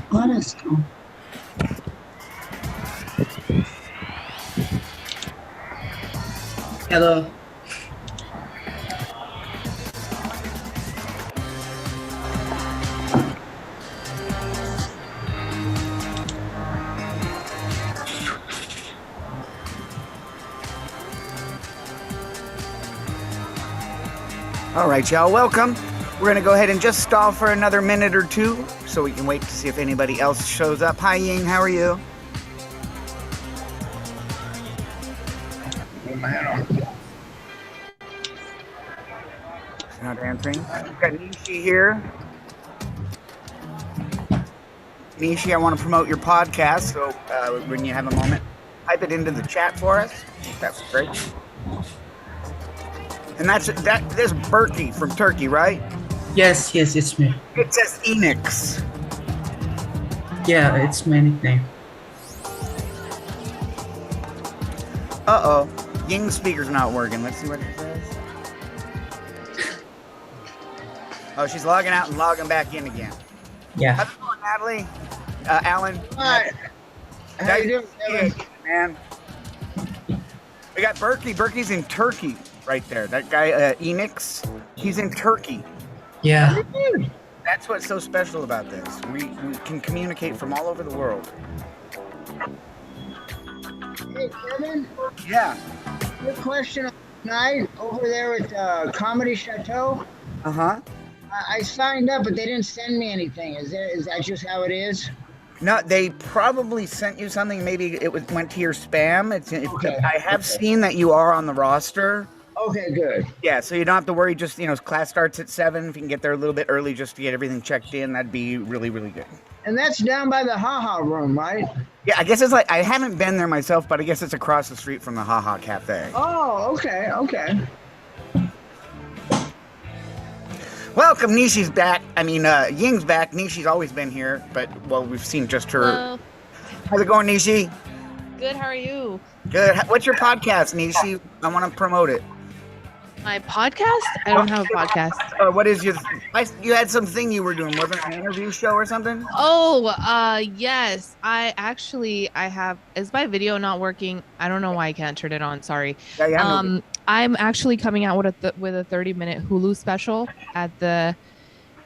Let us go. Hello. All right, y'all, welcome. We're going to go ahead and just stall for another minute or two so we can wait to see if anybody else shows up. Hi, Ying, how are you? Put my hat on. She's not answering. We've got Nishi here. Nishi, I want to promote your podcast, so when you have a moment, type it into the chat for us. That's great. And this is Berkey from Turkey, right? Yes, it's me. It says Enix. Yeah, it's my nickname. Uh-oh. Ying's speaker's not working. Let's see what it says. Oh, she's logging out and logging back in again. Yeah. How's it going, Natalie? Alan? Hi. How you doing, Kevin? Man. We got Berkey. Berkey's in Turkey right there. That guy, Enix, he's in Turkey. Yeah. That's what's so special about this. We can communicate from all over the world. Hey, Kevin. Yeah. Good question tonight over there at Comedy Chateau. Uh-huh. I signed up, but they didn't send me anything. Is that just how it is? No, they probably sent you something. Maybe it went to your spam. Okay. I have seen that you are on the roster. Okay, good. Yeah, so you don't have to worry. Just, class starts at 7. If you can get there a little bit early just to get everything checked in, that'd be really, really good. And that's down by the haha room, right? Yeah, I guess it's like, I haven't been there myself, but I guess it's across the street from the Haha Cafe. Oh, okay. Welcome, Nishi's back. Ying's back. Nishi's always been here, but, well, we've seen just her. Hello. How's it going, Nishi? Good, how are you? Good. What's your podcast, Nishi? I want to promote it. My podcast? I don't have a podcast. What is your... you had something you were doing. Wasn't it an interview show or something? Oh, yes. I have... Is my video not working? I don't know why I can't turn it on. Sorry. Yeah, I'm actually coming out with a 30-minute Hulu special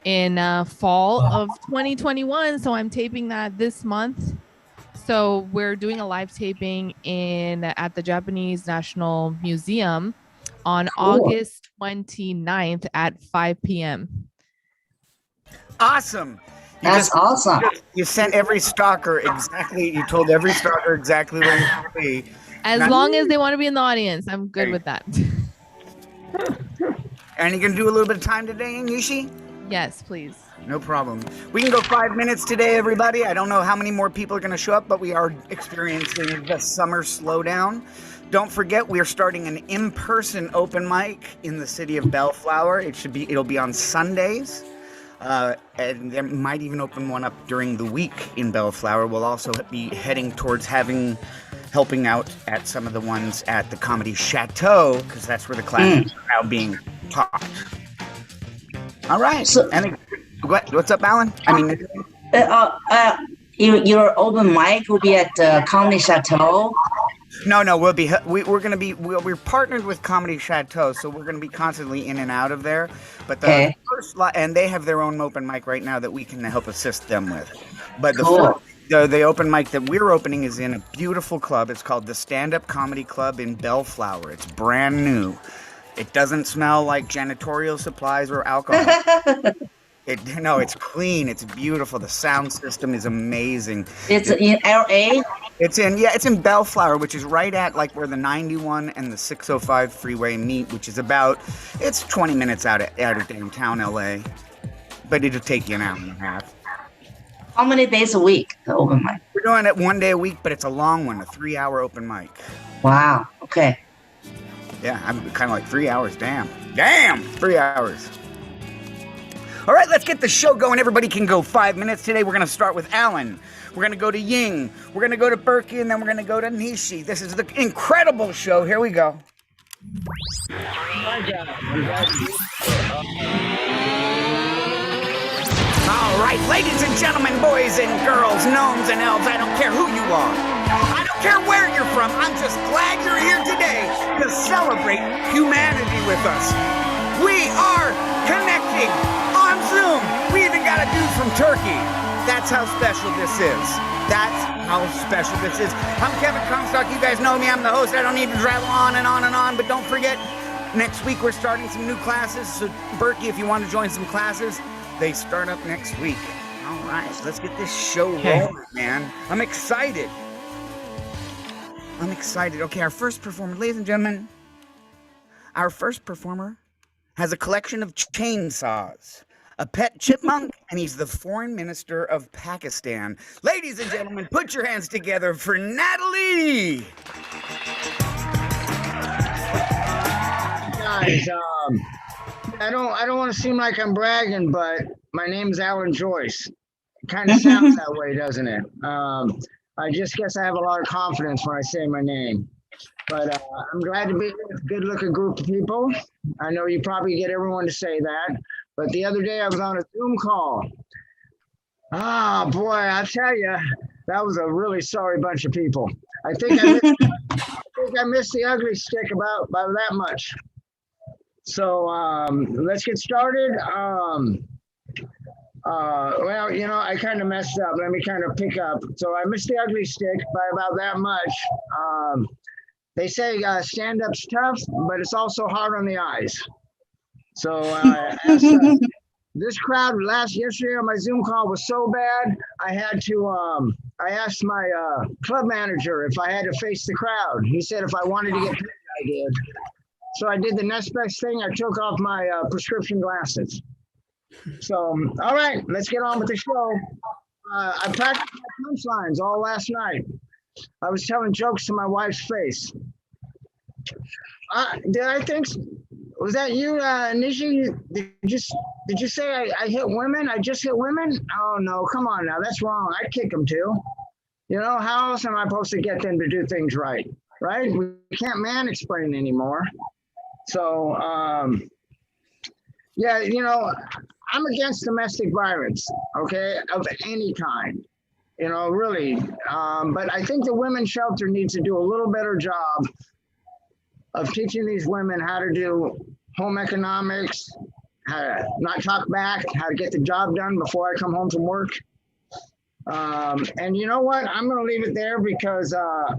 in fall of 2021. So I'm taping that this month. So we're doing a live taping at the Japanese National Museum on August 29th at 5 p.m. Awesome. That's awesome. You sent every stalker exactly, you told every stalker exactly where you want to be. As long as they want to be in the audience, I'm good with that. And you can do a little bit of time today, Nishi? Yes, please. No problem. We can go 5 minutes today, everybody. I don't know how many more people are going to show up, but we are experiencing the summer slowdown. Don't forget, we are starting an in-person open mic in the city of Bellflower. It'll be on Sundays. And there might even open one up during the week in Bellflower. We'll also be heading towards helping out at some of the ones at the Comedy Chateau, because that's where the classes are now being taught. All right. So, what's up, Alan? Your open mic will be at Comedy Chateau. No, we're partnered with Comedy Chateau, so we're gonna be constantly in and out of there. But the first and they have their own open mic right now that we can help assist them with. But the open mic that we're opening is in a beautiful club. It's called the Stand Up Comedy Club in Bellflower. It's brand new. It doesn't smell like janitorial supplies or alcohol. It's clean. It's beautiful. The sound system is amazing. It's in LA? It's in Bellflower, which is right at like where the 91 and the 605 freeway meet, which is it's 20 minutes out of downtown LA. But it'll take you an hour and a half. How many days a week, the open mic? We're doing it 1 day a week, but it's a long one, a 3-hour open mic. Wow. Okay. Yeah, I'm kind of like 3 hours. Damn, 3 hours. All right, let's get the show going. Everybody can go 5 minutes. Today we're going to start with Alan. We're going to go to Ying. We're going to go to Berkey, and then we're going to go to Nishi. This is the incredible show. Here we go. All right, ladies and gentlemen, boys and girls, gnomes and elves, I don't care who you are. I don't care where you're from. I'm just glad you're here today to celebrate humanity with us. We are connecting on Zoom. We even got a dude from Turkey. That's how special this is. That's how special this is. I'm Kevin Comstock. You guys know me. I'm the host. I don't need to drive on and on and on, but don't forget, next week we're starting some new classes. So, Berkey, if you want to join some classes, they start up next week. All right, let's get this show rolling, man. I'm excited. Okay, our first performer, ladies and gentlemen, our first performer has a collection of chainsaws, a pet chipmunk, and he's the foreign minister of Pakistan. Ladies and gentlemen, put your hands together for Natalie. Guys, I don't want to seem like I'm bragging, but my name's Alan Joyce. It kind of sounds that way, doesn't it? I just guess I have a lot of confidence when I say my name. But I'm glad to be with a good-looking group of people. I know you probably get everyone to say that. But the other day I was on a Zoom call. Ah, boy, I tell you, that was a really sorry bunch of people. I think I missed the ugly stick about by that much. So let's get started. Well, you know, I kind of messed up. Let me kind of pick up. So I missed the ugly stick by about that much. They say stand-up's tough, but it's also hard on the eyes. So this crowd yesterday on my Zoom call was so bad, I had to, I asked my club manager if I had to face the crowd. He said if I wanted to get paid, I did. So I did the next best thing. I took off my prescription glasses. So, all right, let's get on with the show. I practiced my punchlines all last night. I was telling jokes to my wife's face. Was that you, Nishi? Did you say I hit women? I just hit women? Oh, no, come on now. That's wrong. I kick them too. You know, how else am I supposed to get them to do things right? Right? We can't man-explain anymore. So, yeah, you know, I'm against domestic violence, okay, of any kind, you know, really. But I think the women's shelter needs to do a little better job of teaching these women how to do home economics, how to not talk back, how to get the job done before I come home from work. And you know what? I'm going to leave it there because I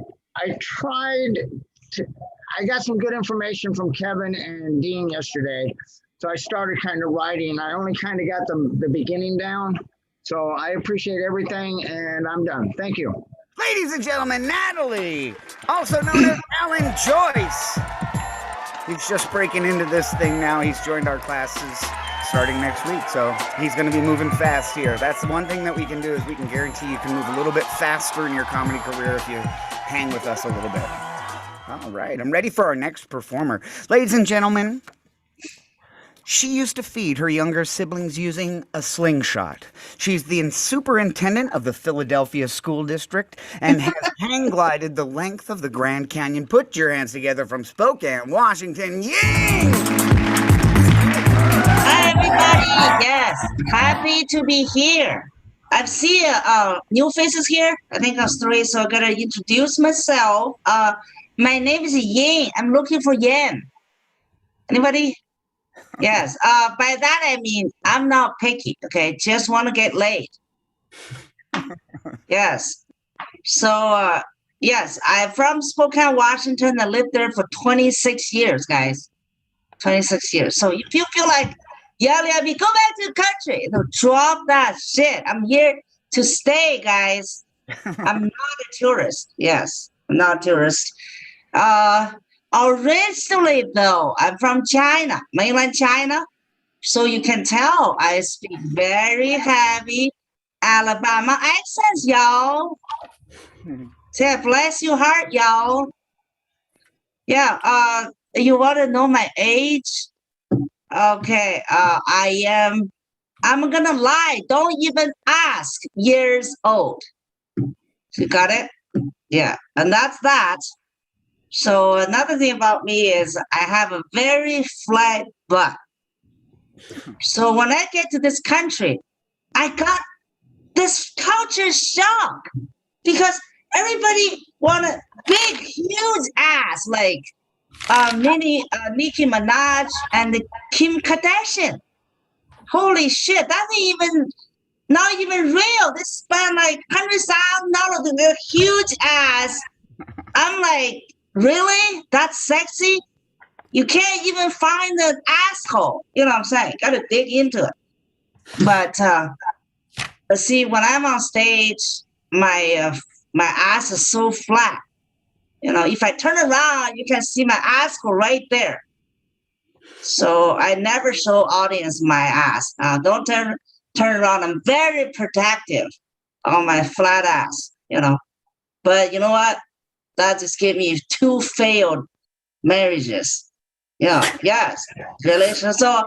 got some good information from Kevin and Dean yesterday. So I started kind of writing. I only kind of got the beginning down. So I appreciate everything and I'm done. Thank you. Ladies and gentlemen, Natalie, also known as Alan Joyce. He's just breaking into this thing now. He's joined our classes starting next week. So he's going to be moving fast here. That's the one thing that we can do is we can guarantee you can move a little bit faster in your comedy career if you hang with us a little bit. All right, I'm ready for our next performer. Ladies and gentlemen, she used to feed her younger siblings using a slingshot. She's the superintendent of the Philadelphia School District and has hang glided the length of the Grand Canyon. Put your hands together from Spokane, Washington. Ying! Hi, everybody. Yes, happy to be here. I've seen new faces here. I think there's three, so I'm going to introduce myself. My name is Yin. I'm looking for Yin. Anybody? Yes. By that, I mean, I'm not picky, okay? Just want to get laid. Yes. So, yes, I'm from Spokane, Washington. I lived there for 26 years, guys. 26 years. So if you feel like yelling at me, go back to the country. No, drop that shit. I'm here to stay, guys. I'm not a tourist. Yes, I'm not a tourist. Originally, though, I'm from China, mainland China. So you can tell I speak very heavy Alabama accents, y'all. Say, bless your heart, y'all. Yeah, you want to know my age? Okay, I'm gonna lie. Don't even ask. Years old. You got it? Yeah, and that's that. So another thing about me is I have a very flat butt. So when I get to this country, I got this culture shock because everybody want a big, huge ass like Nicki Minaj and the Kim Kardashian. Holy shit, that's even not even real. They spend like $100,000 on their huge ass. I'm like, really? That's sexy? You can't even find an asshole. You know what I'm saying? Gotta dig into it. But see, when I'm on stage, my ass is so flat. You know, if I turn around, you can see my ass go right there. So I never show audience my ass. Don't turn around. I'm very protective on my flat ass. You know, but you know what? That just gave me 2 failed marriages. Yes, relations. So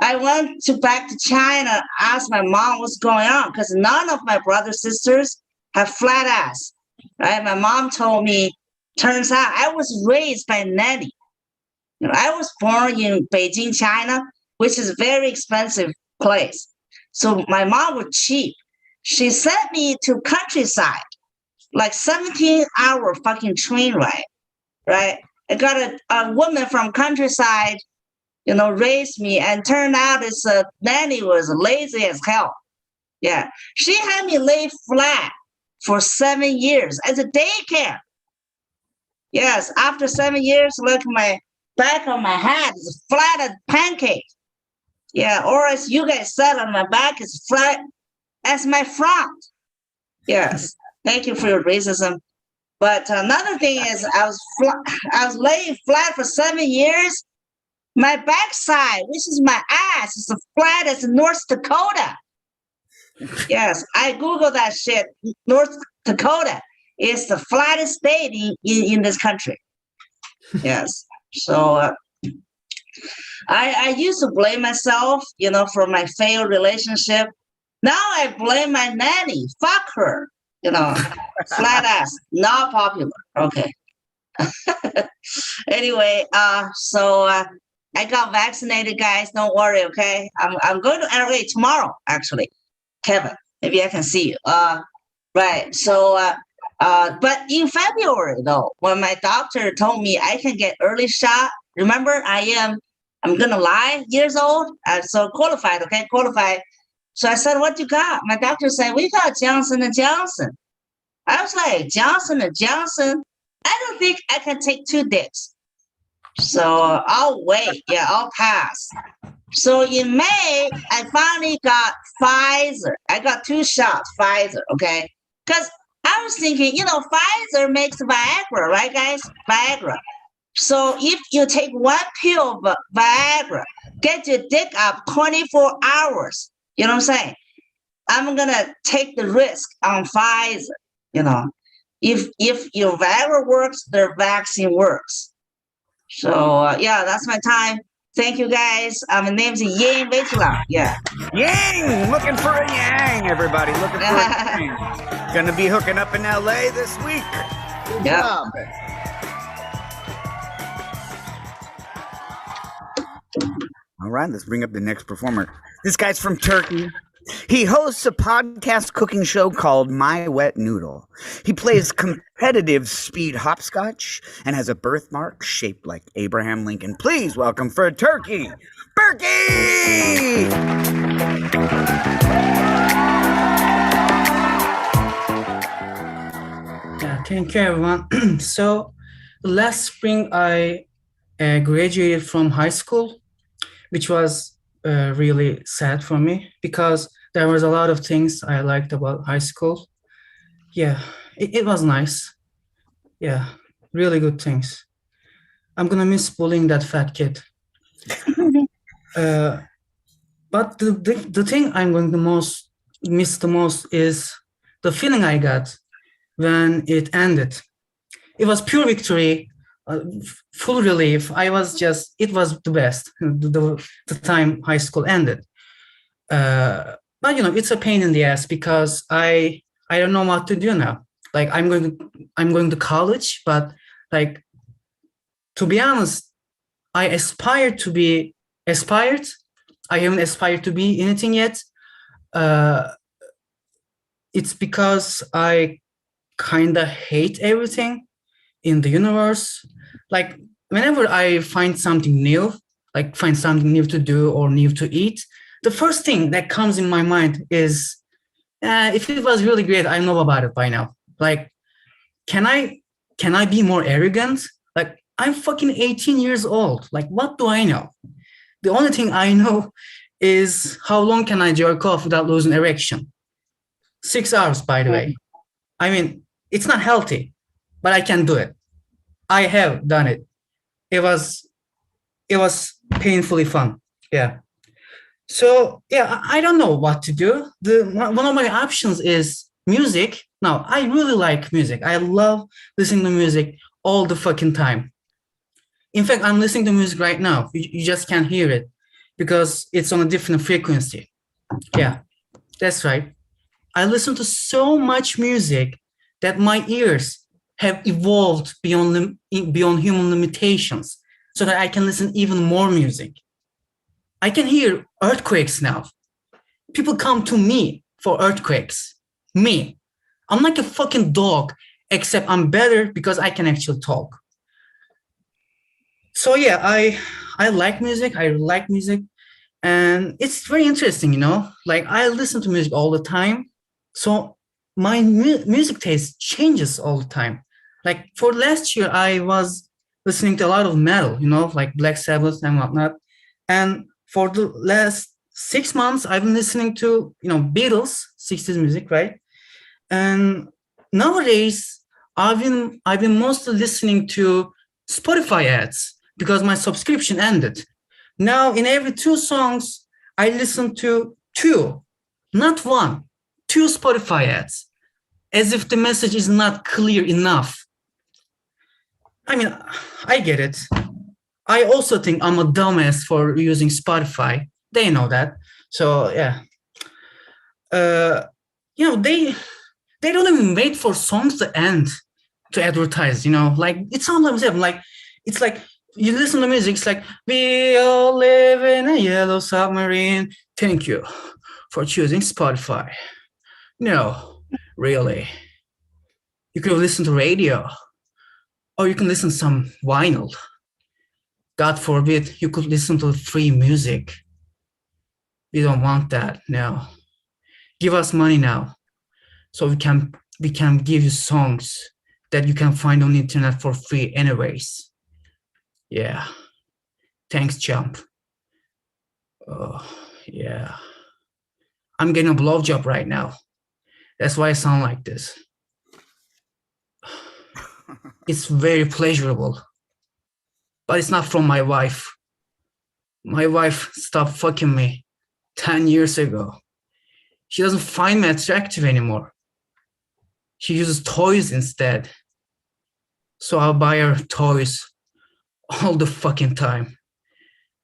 I went back to China, asked my mom what's going on because none of my brothers sisters have flat ass. Right? My mom told me. Turns out I was raised by a nanny. You know, I was born in Beijing, China, which is a very expensive place. So my mom was cheap. She sent me to countryside, like 17-hour fucking train ride, right? I got a woman from countryside, you know, raised me, and turned out this nanny was lazy as hell. Yeah, she had me lay flat for 7 years as a daycare. Yes, after 7 years, look, my back of my head is flat as pancake. Yeah, or as you guys said, on my back is flat as my front. Yes, thank you for your racism. But another thing is, I was laying flat for 7 years. My backside, which is my ass, is as flat as North Dakota. Yes, I Googled that shit. North Dakota is the flattest state in this country. Yes. So I used to blame myself, you know, for my failed relationship. Now I blame my nanny. Fuck her. You know, flat ass, not popular. Okay. Anyway, so I got vaccinated, guys. Don't worry, okay? I'm going to LA tomorrow, actually. Kevin, maybe I can see you. Right. So but in February though, when my doctor told me I can get early shot, remember I'm gonna lie, years old, so qualified, okay, qualified. So I said, what you got? My doctor said, we got Johnson & Johnson. I was like, Johnson & Johnson? I don't think I can take 2 dicks. So I'll wait. Yeah, I'll pass. So in May, I finally got Pfizer. I got 2 shots, Pfizer, okay? Because I was thinking, you know, Pfizer makes Viagra, right, guys? Viagra. So if you take 1 pill of Viagra, get your dick up 24 hours. You know what I'm saying? I'm going to take the risk on Pfizer, you know. If your Viagra works, their vaccine works. So, yeah, that's my time. Thank you, guys. My name's Yang Weichula. Yeah. Yang! Looking for a Yang, everybody. Looking for a Yang. Gonna be hooking up in LA this week. Good Yeah. job. All right, let's bring up the next performer. This guy's from Turkey. He hosts a podcast cooking show called My Wet Noodle. He plays competitive speed hopscotch and has a birthmark shaped like Abraham Lincoln. Please welcome for Turkey, Berkey! Yeah, thank you, everyone. So last spring, I graduated from high school, which was really sad for me because there was a lot of things I liked about high school. Yeah, it was nice. Yeah, really good things. I'm gonna miss bullying that fat kid. But the thing I'm going to miss the most is the feeling I got when it ended. It was pure victory, full relief. It was the best, the time high school ended. But you know, it's a pain in the ass because I don't know what to do now. Like I'm going to college, but like, to be honest, I aspired to be aspired. I haven't aspired to be anything yet. uh, it's because I kind of hate everything in the universe. Like whenever I find something new, like find something new to do or new to eat, the first thing that comes in my mind is, if it was really great, I know about it by now. Like, can I be more arrogant? Like, I'm fucking 18 years old. Like, what do I know? The only thing I know is how long can I jerk off without losing erection? 6 hours, by the way. I mean, it's not healthy, but I can do it. I have done it. It was painfully fun. Yeah. So yeah, I don't know what to do. One of my options is music. Now, I really like music. I love listening to music all the fucking time. In fact, I'm listening to music right now. You just can't hear it because it's on a different frequency. Yeah, that's right. I listen to so much music that my ears have evolved beyond human limitations so that I can listen even more music. I can hear earthquakes now. People come to me for earthquakes. Me. I'm like a fucking dog, except I'm better because I can actually talk. So yeah, I like music. I like music. And it's very interesting, you know? Like I listen to music all the time. So my music taste changes all the time. Like for last year, I was listening to a lot of metal, you know, like Black Sabbath and whatnot. And for the last 6 months, I've been listening to, you know, Beatles, 60s music, right? And nowadays, I've been mostly listening to Spotify ads because my subscription ended. Now, in every 2 songs, I listen to 2, not 1, 2 Spotify ads, as if the message is not clear enough. I mean, I get it. I also think I'm a dumbass for using Spotify. They know that. So yeah. You know, they don't even wait for songs to end to advertise, you know, like it sometimes happens. Like it's like you listen to music, it's like we all live in a yellow submarine. Thank you for choosing Spotify. No, really. You could have listened to radio, or you can listen to some vinyl. God forbid you could listen to free music. We don't want that. No. Give us money now, so we can give you songs that you can find on the internet for free anyways. Yeah. Thanks, chump. Oh, yeah. I'm getting a blowjob right now. That's why I sound like this. It's very pleasurable. But it's not from my wife. My wife stopped fucking me 10 years ago. She doesn't find me attractive anymore. She uses toys instead. So I'll buy her toys all the fucking time.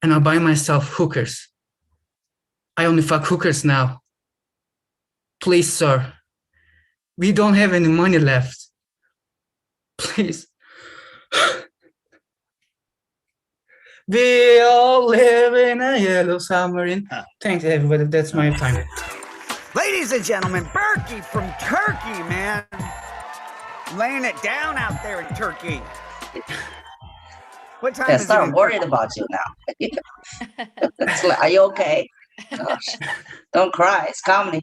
And I'll buy myself hookers. I only fuck hookers now. Please, sir. We don't have any money left. Please. We all live in a yellow submarine. Thanks, everybody. That's my time. Ladies and gentlemen, Berkey from Turkey, man. Laying it down out there in Turkey. What time Yes, is it? I'm worried about you now. It's like, are you okay? Gosh, don't cry. It's comedy.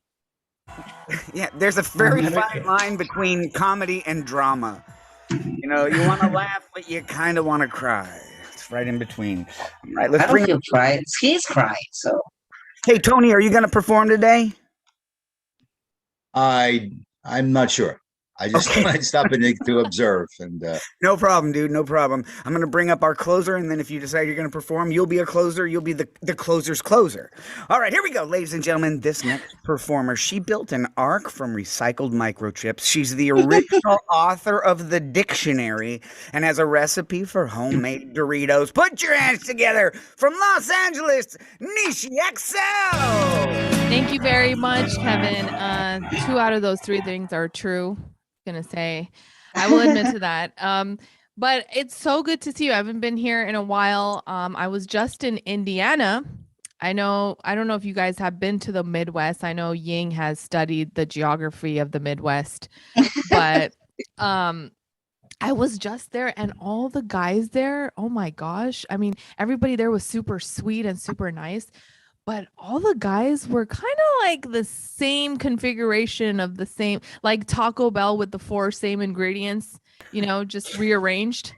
Yeah, there's a very fine line between comedy and drama. You know, you want to laugh, but you kind of want to cry. It's right in between. All right, let's I don't bring. feel crying. He's crying. So, Hey, Tony, are you going to perform today? I'm not sure. I just might stop in to observe. And No problem, dude. No problem. I'm going to bring up our closer, and then if you decide you're going to perform, you'll be a closer. You'll be the closer's closer. All right, here we go, ladies and gentlemen. This next performer, she built an ark from recycled microchips. She's the original author of the dictionary and has a recipe for homemade Doritos. Put your hands together from Los Angeles, Nishi XL. Thank you very much, Kevin. 2 out of those 3 things are true. Gonna say, I will admit to that. But it's so good to see you. I haven't been here in a while. I was just in Indiana I don't know if you guys have been to the Midwest. I know Ying has studied the geography of the Midwest, but I was just there and all the guys there, oh my gosh. I mean, everybody there was super sweet and super nice, but all the guys were kind of like the same configuration of the same, like Taco Bell with the 4 same ingredients, just rearranged.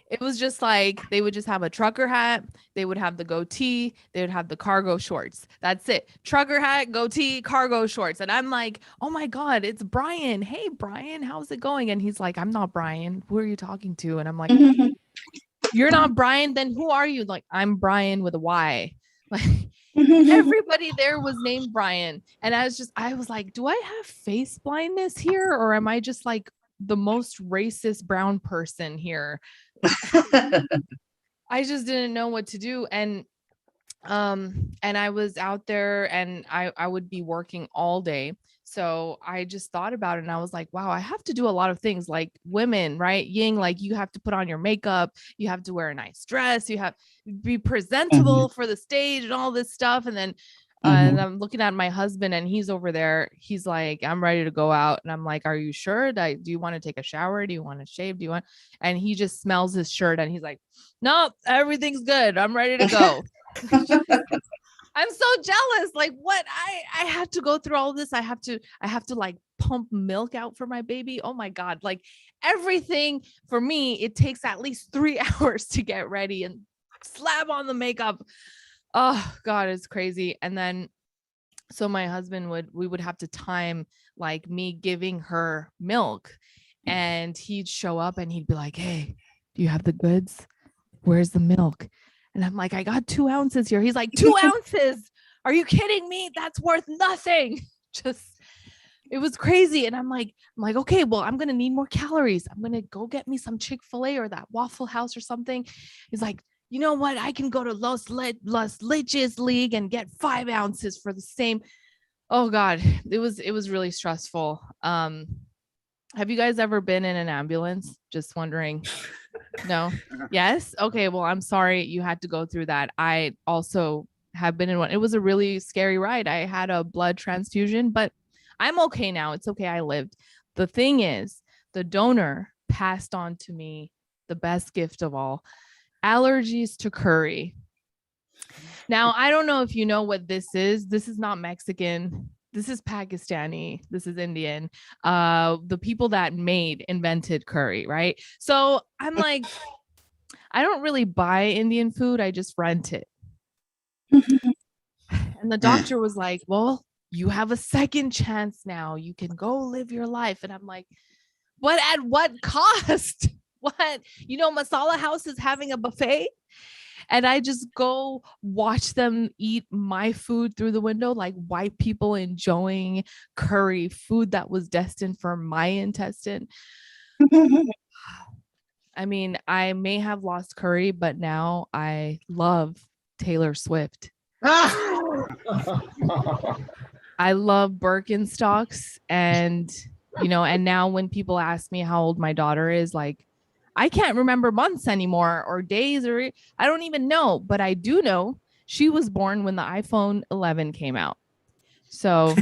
It was just like they would just have a trucker hat, they would have the goatee, they would have the cargo shorts. That's it. Trucker hat, goatee, cargo shorts. And I'm like, oh my God, it's Brian. Hey, Brian, how's it going? And he's like, I'm not Brian. Who are you talking to? And I'm like, you're not Brian? Then who are you? Like, I'm Brian with a Y. Like, everybody there was named Brian. And I was like, do I have face blindness here? Or am I just like the most racist brown person here? I just didn't know what to do. And I was out there and I would be working all day. So I just thought about it and I was like, wow, I have to do a lot of things like women, right? Ying, like you have to put on your makeup, you have to wear a nice dress, you have to be presentable for the stage and all this stuff. And then and I'm looking at my husband and he's over there. He's like, I'm ready to go out. And I'm like, are you sure? Do you want to take a shower? Do you want to shave? And he just smells his shirt and he's like, no, everything's good. I'm ready to go. I'm so jealous. Like what? I had to go through all this. I have to like pump milk out for my baby. Oh my God. Like everything for me, it takes at least 3 hours to get ready and slap on the makeup. Oh God, it's crazy. And then, so my husband we would have to time like me giving her milk and he'd show up and he'd be like, hey, do you have the goods? Where's the milk? And I'm like, I got 2 ounces here. He's like, 2 ounces? Are you kidding me? That's worth nothing. It was crazy. And I'm like, okay, well, I'm going to need more calories. I'm going to go get me some Chick-fil-A or that Waffle House or something. He's like, you know what? I can go to Los Leches League and get 5 ounces for the same. Oh God, it was really stressful. Have you guys ever been in an ambulance? Just wondering. No? Yes? Okay, well, I'm sorry you had to go through that. I also have been in one. It was a really scary ride. I had a blood transfusion, but I'm okay now. It's okay. I lived. The thing is, the donor passed on to me the best gift of all. Allergies to curry. Now, I don't know if you know what this is. This is not Mexican. This is Pakistani. This is Indian. The people that invented curry, right? So I'm like, I don't really buy Indian food. I just rent it. And the doctor was like, well, you have a second chance now. You can go live your life. And I'm like, but at what cost? What? Masala House is having a buffet and I just go watch them eat my food through the window, like white people enjoying curry, food that was destined for my intestine. I mean, I may have lost curry, but now I love Taylor Swift. I love Birkenstocks and now when people ask me how old my daughter is, like, I can't remember months anymore or days or I don't even know, but I do know she was born when the iPhone 11 came out. So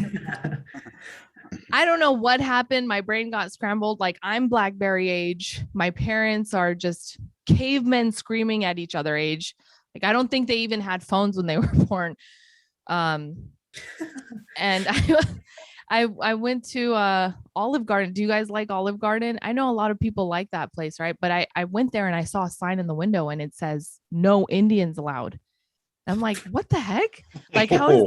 I don't know what happened. My brain got scrambled. Like I'm BlackBerry age. My parents are just cavemen screaming at each other age. Like I don't think they even had phones when they were born. And I went to Olive Garden. Do you guys like Olive Garden? I know a lot of people like that place, right? But I went there and I saw a sign in the window and it says no Indians allowed. I'm like, what the heck? Like, how is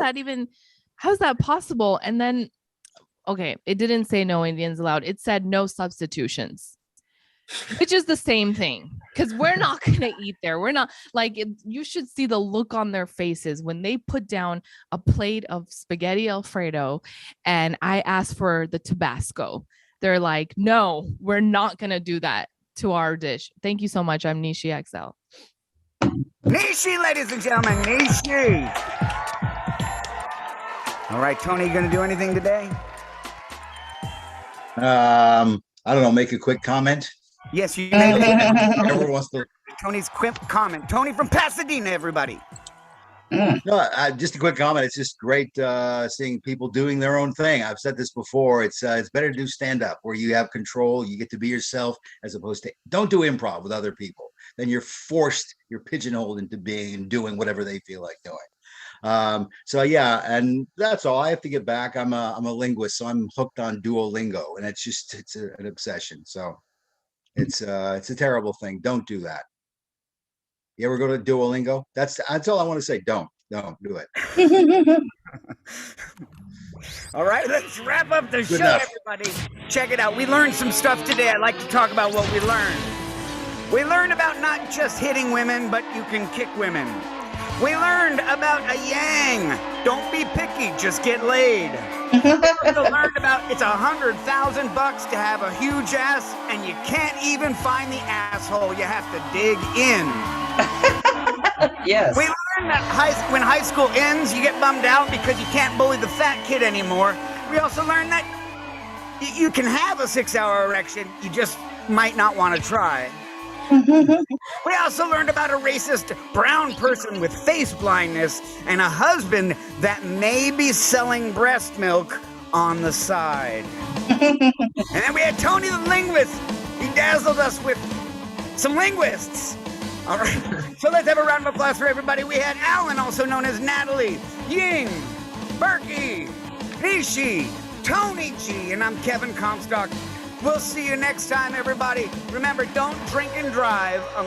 that possible? And then, okay, it didn't say no Indians allowed. It said no substitutions, which is the same thing because we're not going to eat there. We're not you should see the look on their faces when they put down a plate of spaghetti Alfredo and I asked for the Tabasco. They're like, no, we're not going to do that to our dish. Thank you so much. I'm Nishi XL. Nishi, ladies and gentlemen, Nishi. All right, Tony, you going to do anything today? I don't know. Make a quick comment. Yes, you may. Everyone wants to. Tony's quick comment. Tony from Pasadena, everybody. No, just a quick comment. It's just great seeing people doing their own thing. I've said this before. It's better to do stand up where you have control. You get to be yourself, as opposed to don't do improv with other people. Then you're pigeonholed into being and doing whatever they feel like doing. So yeah, and that's all. I have to get back. I'm a linguist, so I'm hooked on Duolingo, and it's an obsession. So it's a terrible thing. Don't do that. You ever go to Duolingo? That's all I want to say. Don't do it. All right, let's wrap up the show, enough. everybody. Check it out. We learned some stuff today. I'd like to talk about what we learned. We learned about not just hitting women, but you can kick women. We learned about a yang. Don't be picky, just get laid. We also learned about it's $100,000 to have a huge ass, and you can't even find the asshole. You have to dig in. Yes. We learned that when high school ends, you get bummed out because you can't bully the fat kid anymore. We also learned that you can have a 6-hour erection, you just might not want to try. We also learned about a racist brown person with face blindness and a husband that may be selling breast milk on the side. And then we had Tony the linguist. He dazzled us with some linguists. All right, so let's have a round of applause for everybody. We had Alan, also known as Natalie, Ying, Berkey, Nishi, Tony G, and I'm Kevin Comstock. We'll see you next time, everybody. Remember, don't drink and drive